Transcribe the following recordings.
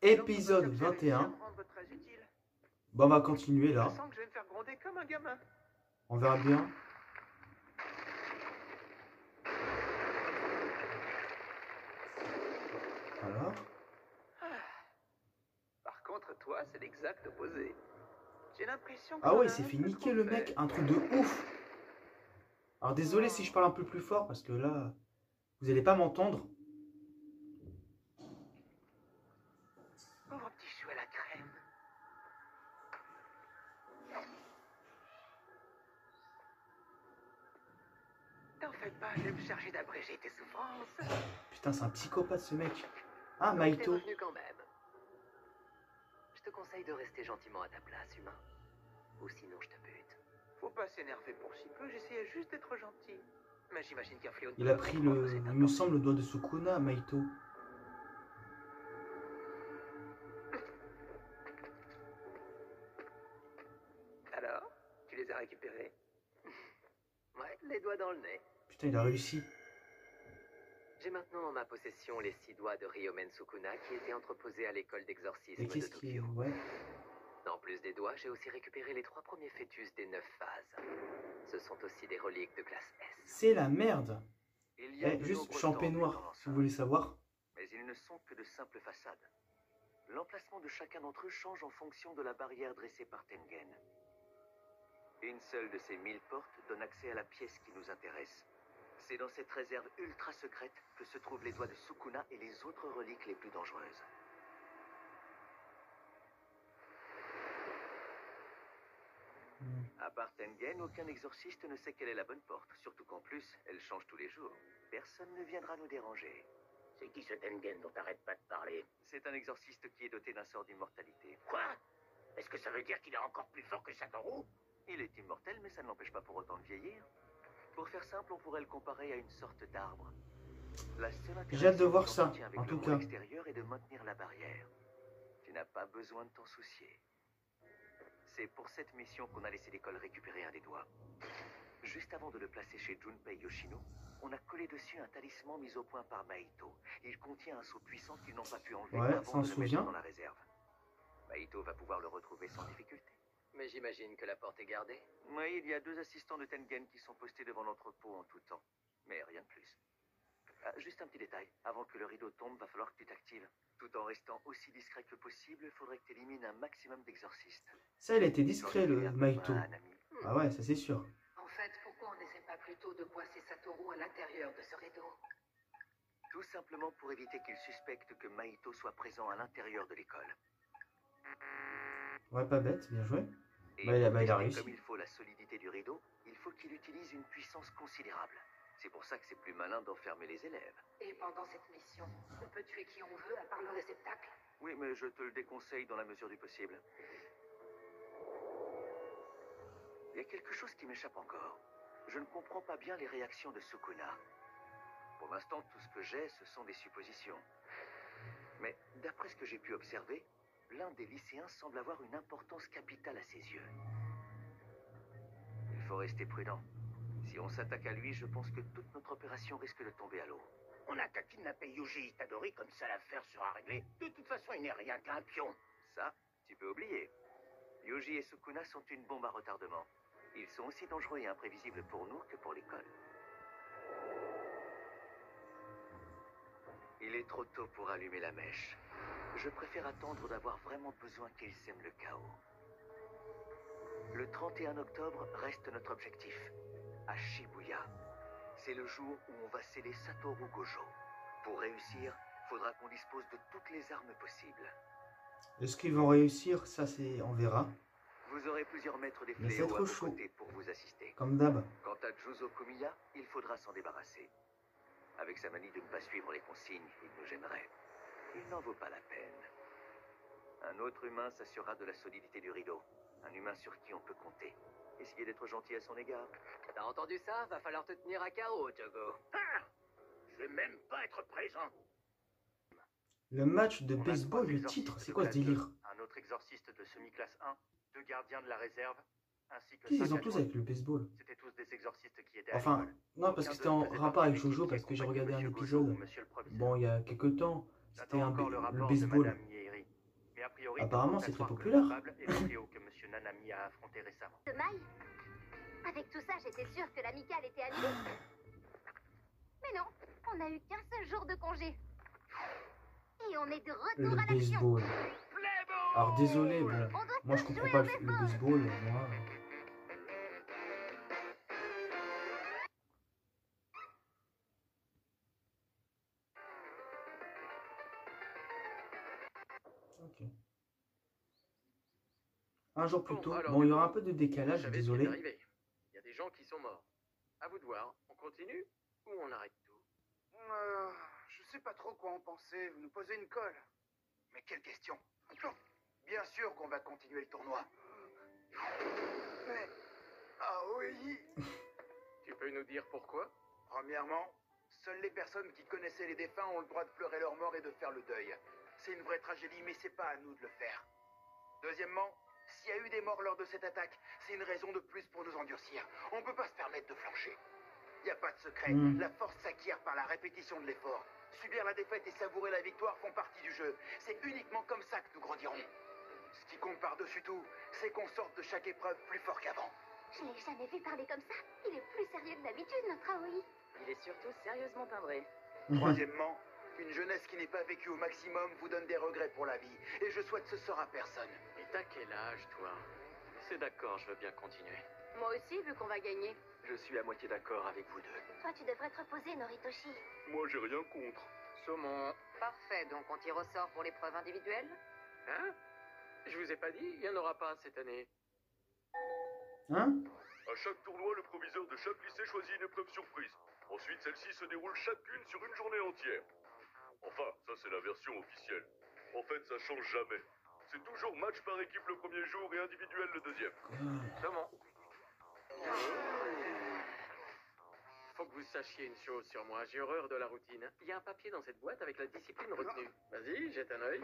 Épisode 21. Bon, on va continuer là. Je sens que je vais me faire gronder comme un gamin. On verra bien. Alors. Par contre, toi, c'est l'exact opposé. J'ai l'impression que Ah t'en ouais, as il s'est un fait peu niquer trop le fait. mec. Un truc de ouf. Alors désolé si je parle un peu plus fort parce que là, vous n'allez pas m'entendre. Pauvre petit chou à la crème. T'en fais pas, je vais me charger d'abréger tes souffrances. Putain, c'est un psychopathe ce mec. Ah, Donc t'es Maito. revenu quand même. Je te conseille de rester gentiment à ta place, humain. Ou sinon je te bute. Faut pas s'énerver pour si peu, j'essayais juste d'être gentil. Mais j'imagine qu'un fléau ne Il peut a pas pris comprendre le, cette il me intention. semble, le doigt de Sukuna, Maito. Alors, tu les as récupérés? Ouais, les doigts dans le nez. Putain, il a réussi. J'ai maintenant en ma possession les 6 doigts de Ryomen Sukuna qui étaient entreposés à l'école d'exorcisme Et de qu'est-ce qui est... Tokyo. Ouais. En plus des doigts, j'ai aussi récupéré les 3 premiers fœtus des 9 phases. Ce sont aussi des reliques de classe S. C'est la merde. Il y a de Juste, nombreux je suis en temples dans peignoir, si vous l'enceinte, voulez savoir. mais ils ne sont que de simples façades. L'emplacement de chacun d'entre eux change en fonction de la barrière dressée par Tengen. Une seule de ces 1000 portes donne accès à la pièce qui nous intéresse. C'est dans cette réserve ultra secrète que se trouvent les doigts de Sukuna et les autres reliques les plus dangereuses. À part Tengen, aucun exorciste ne sait quelle est la bonne porte, surtout qu'en plus, elle change tous les jours. Personne ne viendra nous déranger. C'est qui ce Tengen dont t'arrêtes pas de parler? C'est un exorciste qui est doté d'un sort d'immortalité. Quoi? Est-ce que ça veut dire qu'il est encore plus fort que Satoru? Il est immortel, mais ça ne l'empêche pas pour autant de vieillir. Pour faire simple, on pourrait le comparer à une sorte d'arbre. La seule J'ai hâte de voir interaction ça, qu'il entretient avec en le tout monde cas. extérieur est de maintenir la barrière. Tu n'as pas besoin de t'en soucier. C'est pour cette mission qu'on a laissé l'école récupérer un des doigts. Juste avant de le placer chez Junpei Yoshino, on a collé dessus un talisman mis au point par Maito. Il contient un sceau puissant qu'ils n'ont pas pu enlever Ouais, avant s'en de le souvient. mettre dans la réserve. Maito va pouvoir le retrouver sans difficulté. Mais j'imagine que la porte est gardée. Oui, il y a 2 assistants de Tengen qui sont postés devant l'entrepôt en tout temps. Mais rien de plus. Ah, juste un petit détail. Avant que le rideau tombe, va falloir que tu t'actives. Tout en restant aussi discret que possible, il faudrait que tu élimines un maximum d'exorcistes. Ça, il a été discret, le Maito. Un ami. Ah ouais, ça c'est sûr. En fait, pourquoi on n'essaie pas plutôt de coincer Satoru à l'intérieur de ce rideau? Tout simplement pour éviter qu'il suspecte que Maito soit présent à l'intérieur de l'école. Ouais, pas bête, bien joué. Et Bah, il a pour tester réussi. comme il faut la solidité du rideau, il faut qu'il utilise une puissance considérable. C'est pour ça que c'est plus malin d'enfermer les élèves. Et pendant cette mission, on peut tuer qui on veut à part le réceptacle? Oui, mais je te le déconseille dans la mesure du possible. Il y a quelque chose qui m'échappe encore. Je ne comprends pas bien les réactions de Sukuna. Pour l'instant, tout ce que j'ai, ce sont des suppositions. Mais d'après ce que j'ai pu observer, l'un des lycéens semble avoir une importance capitale à ses yeux. Il faut rester prudent. Si on s'attaque à lui, je pense que toute notre opération risque de tomber à l'eau. On n'a qu'à kidnapper Yuji Itadori, comme ça l'affaire sera réglée. De toute façon, il n'est rien qu'un pion. Ça, tu peux oublier. Yuji et Sukuna sont une bombe à retardement. Ils sont aussi dangereux et imprévisibles pour nous que pour l'école. Il est trop tôt pour allumer la mèche. Je préfère attendre d'avoir vraiment besoin qu'ils sèment le chaos. Le 31 octobre reste notre objectif, à Shibuya. C'est le jour où on va sceller Satoru Gojo. Pour réussir, faudra qu'on dispose de toutes les armes possibles. Est-ce qu'ils vont réussir? Ça, c'est... on verra. Vous aurez plusieurs maîtres des Mais c'est fléaux à trop vos chaud. côtés pour vous assister. Comme d'hab. Quant à Juzo Kumiya, il faudra s'en débarrasser. Avec sa manie de ne pas suivre les consignes, il nous gênerait. Il n'en vaut pas la peine. Un autre humain s'assurera de la solidité du rideau. Un humain sur qui on peut compter. Essayez d'être gentil à son égard. T'as entendu ça? Va falloir te tenir à KO, Jogo. Ah! Je vais même pas être présent. Le match de On a baseball, 3 le exorcistes titre, c'est de quoi ce classe délire? 2, un autre exorciste de semi-classe 1, 2 gardiens de la réserve, ainsi que Qu'est-ce qu'ils 5 ont tous adjoints. avec le baseball? C'était tous des exorcistes qui étaient à Enfin, l'école. non, parce que c'était en rapport avec Jojo, parce que j'ai regardé un épisode. Bon, il y a quelques temps, c'était J'attends un encore le le rapport de baseball. Madame Mieri. priori, Apparemment, tout c'est porte à très croire que populaire. le coupable est le fléau que M. Nanami a affronté récemment. De maille. Avec tout ça, j'étais sûre que l'amicale était annulée. Mais non, on a eu qu'un seul jour de congé. Et on est de retour Le à l'action. baseball. Alors désolé, bon, On doit moi je tous comprends jouer pas au le baseball. baseball, moi. Ok. Un jour plus Bon, tôt. alors, Bon, il y du aura un coup, peu de décalage, Vous savez ce qui est désolé. arrivé. Il y a des gens qui sont morts. À vous de voir. On continue ou on arrête tout? Je sais pas trop quoi en penser. Vous nous posez une colle. Mais quelle question. Bien sûr qu'on va continuer le tournoi. Mais... Ah oui. Tu peux nous dire pourquoi? Premièrement, seules les personnes qui connaissaient les défunts ont le droit de pleurer leur mort et de faire le deuil. C'est une vraie tragédie, mais c'est pas à nous de le faire. Deuxièmement, s'il y a eu des morts lors de cette attaque, c'est une raison de plus pour nous endurcir. On peut pas se permettre de flancher. Y a pas de secret. La force s'acquiert par la répétition de l'effort. Subir la défaite et savourer la victoire font partie du jeu. C'est uniquement comme ça que nous grandirons. Ce qui compte par-dessus tout, c'est qu'on sorte de chaque épreuve plus fort qu'avant. Je l'ai jamais vu parler comme ça. Il est plus sérieux que d'habitude, notre Aoi. Il est surtout sérieusement timbré. Troisièmement, une jeunesse qui n'est pas vécue au maximum vous donne des regrets pour la vie. Et je souhaite ce sort à personne. Et t'as quel âge, toi? C'est d'accord, je veux bien continuer. Moi aussi, vu qu'on va gagner. Je suis à moitié d'accord avec vous deux. Toi, tu devrais te reposer, Noritoshi. Moi, j'ai rien contre. Saumon. Parfait, donc on tire au sort pour l'épreuve individuelle? Hein? Je vous ai pas dit, il y en aura pas cette année. Hein? À chaque tournoi, le proviseur de chaque lycée choisit une épreuve surprise. Ensuite, celle-ci se déroule chacune sur une journée entière. Enfin, ça c'est la version officielle. En fait, ça change jamais. C'est toujours match par équipe le premier jour et individuel le deuxième. Saumon. Faut que vous sachiez une chose sur moi, j'ai horreur de la routine. Il y a un papier dans cette boîte avec la discipline retenue. Vas-y, jette un œil.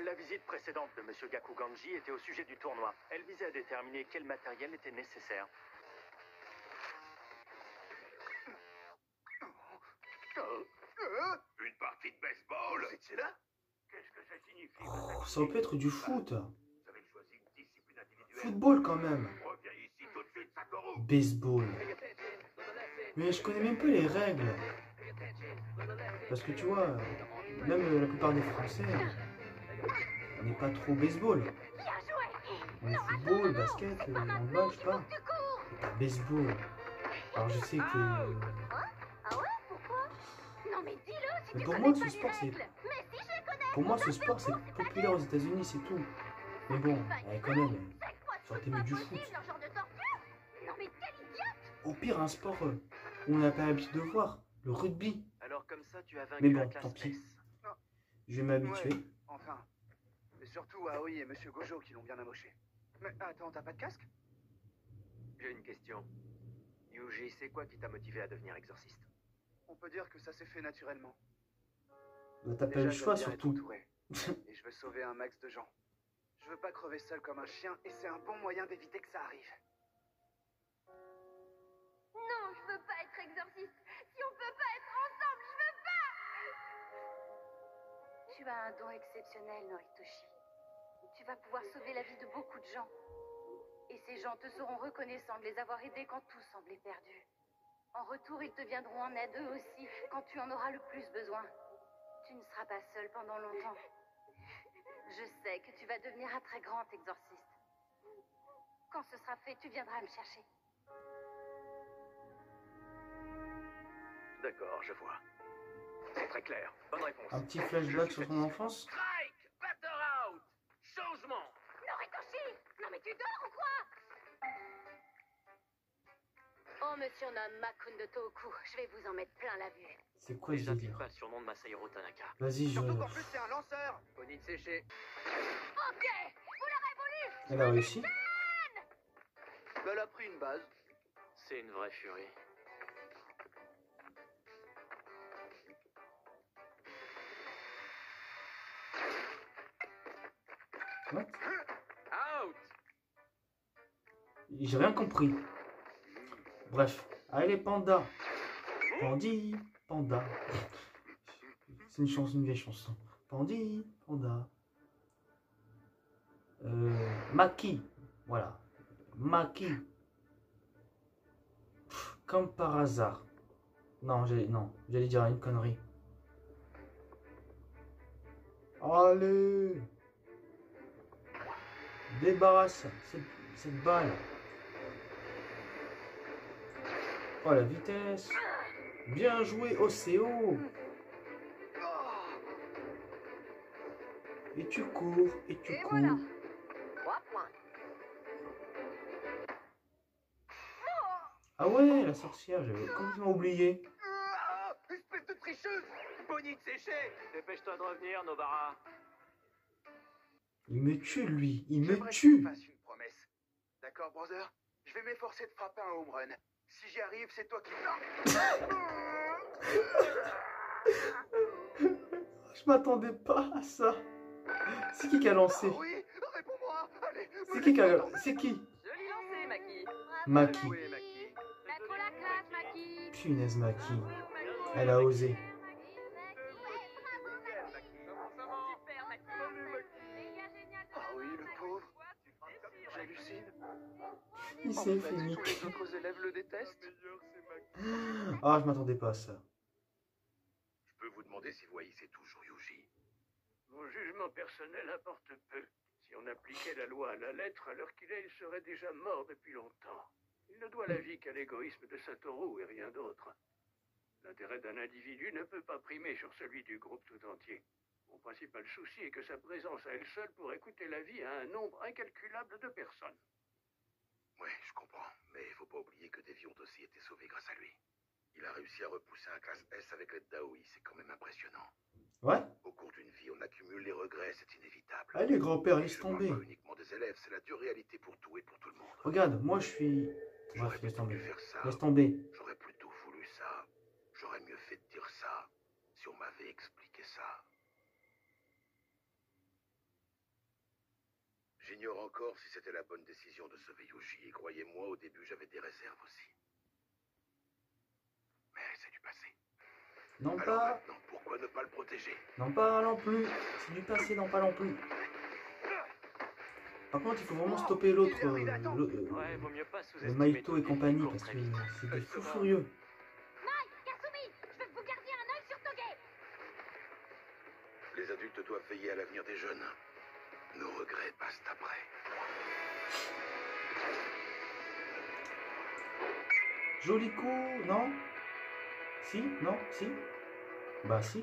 La visite précédente de M. Gakuganji était au sujet du tournoi. Elle visait à déterminer quel matériel était nécessaire. Une partie de baseball. C'est là? Qu'est-ce que ça signifie? Oh, ça aurait pu être du foot. Vous avez choisi une discipline individuelle. Football quand même. Reviens ici tout de suite, Satoru. Baseball. Mais je connais même pas les règles. Parce que tu vois, même la plupart des Français, on n'est pas trop baseball. On est football, basket, handball, je sais pas. Mais pas baseball. Alors je sais que... Ah ouais? Pourquoi? Non, mais dis-le si Mais tu pour connais moi, pas ce les sport, c'est... règles. Mais si je les connais. Pour moi, ce sport, c'est populaire aux États-Unis, c'est tout. Mais bon, quand même, ça aurait été mieux du foot. Leur genre de torture? Non, mais quel idiote! Au pire, un sport où on n'a pas l'habitude de voir, le rugby. Alors comme ça, tu as vaincu Mais bon, la classe tant pis. S. Je vais m'habituer. Ouais, enfin. C'est surtout Aoi et Monsieur Gojo qui l'ont bien amoché. Mais attends, t'as pas de casque? J'ai une question. Yuji, c'est quoi qui t'a motivé à devenir exorciste? On peut dire que ça s'est fait naturellement. Bah, t'as pas Déjà, eu le choix, j'aime bien être surtout. entouré. Et je veux sauver un max de gens. Je veux pas crever seul comme un chien, et c'est un bon moyen d'éviter que ça arrive. Non, je veux pas être exorciste. Si on peut pas être ensemble, je veux pas! Tu as un don exceptionnel, Noritoshi. Tu vas pouvoir sauver la vie de beaucoup de gens. Et ces gens te seront reconnaissants de les avoir aidés quand tout semblait perdu. En retour, ils te viendront en aide eux aussi, quand tu en auras le plus besoin. Tu ne seras pas seul pendant longtemps. Je sais que tu vas devenir un très grand exorciste. Quand ce sera fait, tu viendras me chercher. D'accord, je vois. C'est très clair. Bonne réponse. Un petit flashback sur son enfance. Strike! Batter out! Changement! Noritoshi! Non mais tu dors ou quoi? On me surnomme Makun de Tohoku. Je vais vous en mettre plein la vue. C'est quoi ce J'invite délire? pas le surnom de Masahiro Tanaka. Vas-y, je... Surtout qu'en plus, c'est un lanceur. Bonnie de sécher. Ok! Vous l'aurez voulu! Elle a réussi. Elle a pris une base. C'est une vraie furie. What? Out! J'ai rien compris. Bref. Allez, panda. Pandi, panda. C'est une vieille chanson. Pandi, panda. Maki. Voilà. Maki. Comme par hasard. Non, j'allais dire une connerie. Allez. Débarrasse cette balle. Oh, la vitesse. Bien joué, Océo. Et tu cours, et tu cours. Voilà. 3 points. Ah ouais, la sorcière, j'avais complètement oublié. Ah, espèce de tricheuse! Bonnie de sécher. Dépêche-toi de revenir, Novara. Il me tue, lui. Il me J'aimerais que tu tue. me fasses une promesse. D'accord, brother? Je vais m'efforcer de frapper un home run. Si j'y arrive, c'est toi qui... Je m'attendais pas à ça. C'est qui a lancé? Oui, réponds-moi. Allez, C'est qui a... C'est qui? Joli lancé, Maki. Maki. Oui, Maki. T'as trop la classe, Maki. Punaise, Maki. Elle a osé. Super, Maki. Ah oui, le pauvre. J'hallucine. Il En s'est fait, fait tous niquer. les autres élèves le détestent. Ah, je m'attendais pas à ça. Je peux vous demander si vous haïssez toujours Yuji? Mon jugement personnel importe peu. Si on appliquait la loi à la lettre, à l'heure qu'il est, il serait déjà mort depuis longtemps. Il ne doit la vie qu'à l'égoïsme de Satoru et rien d'autre. L'intérêt d'un individu ne peut pas primer sur celui du groupe tout entier. Mon principal souci est que sa présence à elle seule pourrait coûter la vie à un nombre incalculable de personnes. Ouais, je comprends. Mais il faut pas oublier que des vies ont aussi été sauvées grâce à lui. Il a réussi à repousser un classe S avec l'aide d'Aoi, c'est quand même impressionnant. Ouais. Au cours d'une vie, on accumule les regrets, c'est inévitable. Allez, grand-père, Et laisse je parle tomber. pas uniquement des élèves, c'est la dure réalité pour tout et pour tout le monde. Regarde, moi je suis... J'aurais Bref, laisse plutôt dû tomber. faire ça. Laisse tomber. J'aurais plutôt voulu ça. J'aurais mieux fait de dire ça si on m'avait expliqué ça. J'ignore encore si c'était la bonne décision de sauver Yuji, et croyez-moi, au début j'avais des réserves aussi. Mais c'est du passé. Non Alors pas... maintenant, pourquoi ne pas le protéger? Non pas non plus. C'est du passé, non pas non plus. Par contre, il faut vraiment stopper l'autre... Ouais, vaut mieux pas sous-estimer Maito et tout. compagnie, Cours parce très que vite. c'est des fous furieux. Mike, Kasumi, je veux que vous gardiez un œil sur Toge. Les adultes doivent veiller à l'avenir des jeunes. Nos regrets passent après. Joli coup, non? Si? Non? Si? Bah si.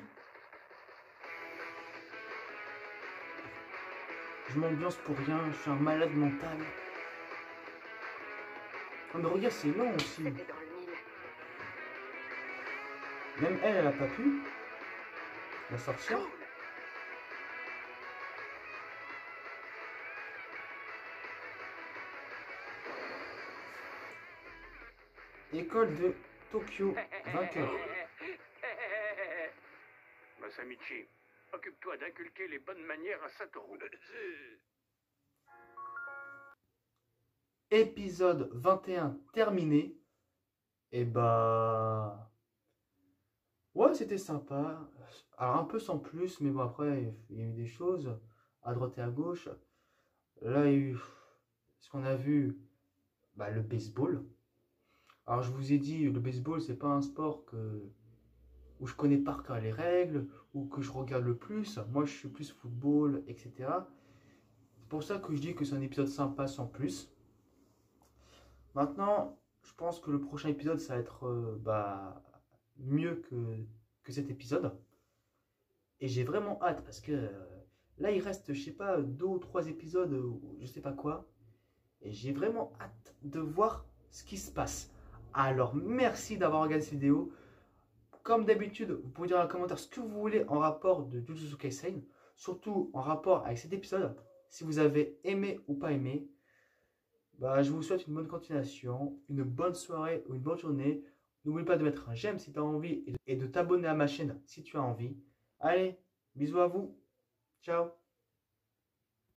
Je m'ambiance pour rien, je suis un malade mental. Oh mais regarde, c'est long aussi. C'était dans le Nil. Même elle, elle a pas pu. La sorcière. École de Tokyo, vainqueur. Masamichi, occupe-toi d'inculquer les bonnes manières à Satoru. Épisode 21 terminé. Et bah... Ouais, c'était sympa. Alors un peu sans plus, mais bon après, il y a eu des choses à droite et à gauche. Là, il y a eu ce qu'on a vu, bah, le baseball. Alors je vous ai dit, le baseball, c'est pas un sport où je connais par cœur les règles, ou que je regarde le plus. Moi, je suis plus football, etc. C'est pour ça que je dis que c'est un épisode sympa sans plus. Maintenant, je pense que le prochain épisode, ça va être mieux que cet épisode. Et j'ai vraiment hâte, parce que là, il reste, je sais pas, 2 ou 3 épisodes, ou je sais pas quoi. Et j'ai vraiment hâte de voir ce qui se passe. Alors, merci d'avoir regardé cette vidéo. Comme d'habitude, vous pouvez dire dans les commentaires ce que vous voulez en rapport de Jujutsu Kaisen. Surtout en rapport avec cet épisode. Si vous avez aimé ou pas aimé. Bah, je vous souhaite une bonne continuation, une bonne soirée ou une bonne journée. N'oublie pas de mettre un j'aime si tu as envie et de t'abonner à ma chaîne si tu as envie. Allez, bisous à vous. Ciao.